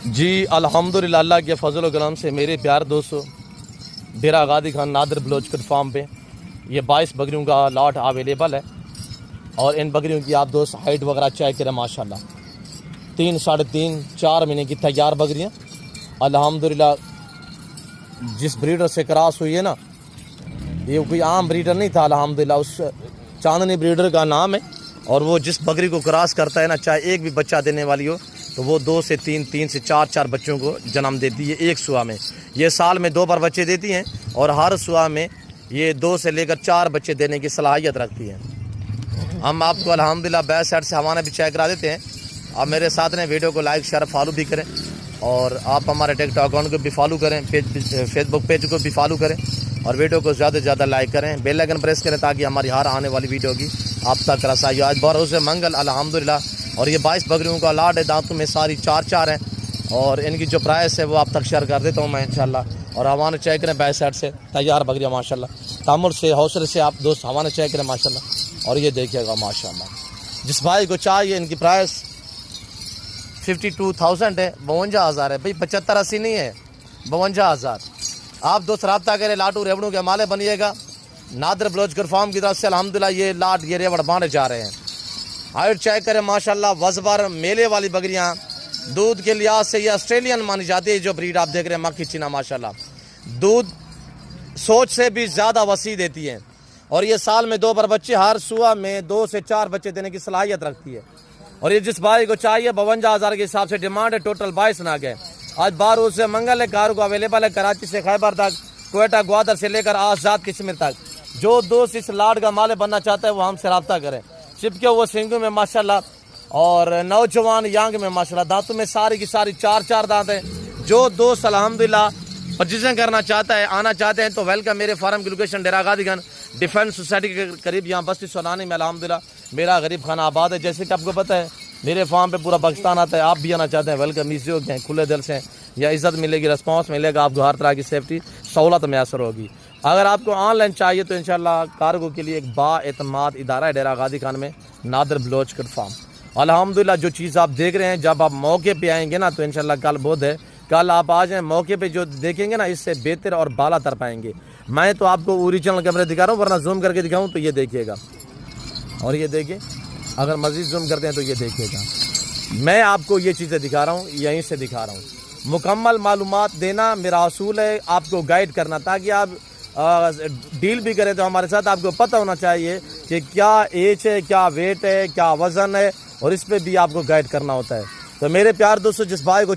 جی الحمدللہ اللہ کے فضل و کرم سے میرے پیار دوستو ڈیرہ غازی خان نادر بلوچ فارم پہ یہ 22 بکریوں کا لاٹ اویلیبل ہے، اور ان بکریوں کی آپ دوست ہائٹ وغیرہ چیک کریں ماشاءاللہ 3 ساڑھے 3 4 مہینے کی تیار بکریاں الحمدللہ جس بریڈر سے کراس ہوئی ہے نا، یہ کوئی عام بریڈر نہیں تھا، الحمدللہ اس چاندنی بریڈر کا نام ہے، اور وہ جس بکری کو کراس کرتا ہے نا، چاہے ایک بھی بچہ دینے والی ہو تو وہ 2 سے 3 3 سے 4 بچوں کو جنم دیتی ہے ایک سوا میں۔ یہ سال میں 2 بار بچے دیتی ہیں، اور ہر سوا میں یہ 2 سے لے کر 4 بچے دینے کی صلاحیت رکھتی ہیں۔ ہم آپ کو الحمدللہ بیک سائڈ سے حوالہ بھی چیک کرا دیتے ہیں۔ آپ میرے ساتھ نے ویڈیو کو لائک شیئر فالو بھی کریں، اور آپ ہمارے ٹک ٹاک اکاؤنٹ کو بھی فالو کریں، فیس بک پیج کو بھی فالو کریں، اور ویڈیو کو زیادہ سے زیادہ لائک کریں، بیل آئیکن پریس کریں تاکہ ہماری ہر آنے والی ویڈیو کی آپ تک رسائی ہو۔ آج بروز منگل الحمدللہ، اور یہ 22 بکریوں کا لاٹ ہے، دانتوں میں ساری 4 ہیں، اور ان کی جو پرائس ہے وہ آپ تک شیئر کر دیتا ہوں میں انشاءاللہ۔ اور حوالہ چیک کریں بیک سائڈ سے تیار بکریاں ماشاءاللہ، تامل سے حوصلے سے آپ دوست حوالہ چیک کریں ماشاءاللہ، اور یہ دیکھیے گا ماشاءاللہ۔ جس بھائی کو چاہیے ان کی پرائس 52,000 ہے، 52,000 ہے بھائی، 75-80 نہیں ہے، 52,000۔ آپ دوست رابطہ کریں، لاٹو ریوڑوں کے مالے بنیے گا نادر بلوچ فارم کی طرف سے۔ الحمدللہ یہ لاٹ یہ ریوڑ باندھے جا رہے ہیں۔ ہائٹ چیک کریں ماشاءاللہ، وزبر میلے والی بکریاں، دودھ کے لحاظ سے یہ آسٹریلین مانی جاتی ہے، جو بریڈ آپ دیکھ رہے ہیں مکی چینا ماشاءاللہ، دودھ سوچ سے بھی زیادہ وسیع دیتی ہیں، اور یہ سال میں 2 بار بچے، ہر سوا میں 2 سے 4 بچے دینے کی صلاحیت رکھتی ہے۔ اور یہ جس بھائی کو چاہیے 52,000 کے حساب سے ڈیمانڈ ہے، ٹوٹل 22 ناگ ہے۔ آج بروز سے منگل ہے، کارگو اویلیبل ہے کراچی سے خیبر تک، کوئٹہ گوادر سے لے کر آزاد کشمیر تک۔ جو دوست اس لاٹ کا مالک بننا چاہتا ہے وہ ہم سے رابطہ کریں۔ چپکے وہ سنگوں میں ماشاءاللہ، اور نوجوان یانگ میں ماشاءاللہ، دانتوں میں ساری کی ساری 4 دانت ہیں۔ جو دوست الحمدللہ پرچیزنگ کرنا چاہتا ہے، آنا چاہتے ہیں تو ویلکم۔ میرے فارم کی location Dera Ghazi Khan defence society کے قریب، یہاں بستی سونانی میں الحمدللہ میرا غریب خانہ آباد ہے۔ جیسے کہ آپ کو پتہ ہے میرے فارم پہ پورا پاکستان آتا ہے، آپ بھی آنا چاہتے ہیں ویلکم، ایزی ہو گئے، کھلے دل سے، یا عزت ملے گی، رسپانس ملے گا، آپ کو ہر طرح کی سیفٹی سہولت میسر ہوگی۔ اگر آپ کو آن لائن چاہیے تو انشاءاللہ کارگو کے لیے ایک با اعتماد ادارہ ہے ڈیرہ غازی خان میں نادر بلوچ فارم۔ الحمدللہ جو چیز آپ دیکھ رہے ہیں، جب آپ موقع پہ آئیں گے نا تو انشاءاللہ کل بدھ ہے، کل آپ آ جائیں موقع پہ، جو دیکھیں گے نا اس سے بہتر اور بالا تر پائیں گے۔ میں تو آپ کو اوریجنل کیمرے دکھا رہا ہوں، ورنہ زوم کر کے دکھاؤں تو یہ دیکھیے گا، اور یہ دیکھیں، اگر مزید زوم کرتے ہیں تو یہ دیکھیے گا۔ میں آپ کو یہ چیزیں دکھا رہا ہوں، یہیں سے دکھا رہا ہوں۔ مکمل معلومات دینا میرا اصول ہے، آپ کو گائیڈ کرنا، تاکہ آپ ڈیل بھی کریں تو ہمارے ساتھ آپ کو پتہ ہونا چاہیے کہ کیا ایج ہے، کیا ویٹ ہے، کیا وزن ہے، اور اس پہ بھی آپ کو گائیڈ کرنا ہوتا ہے۔ تو میرے پیار دوستو، جس بھائی کو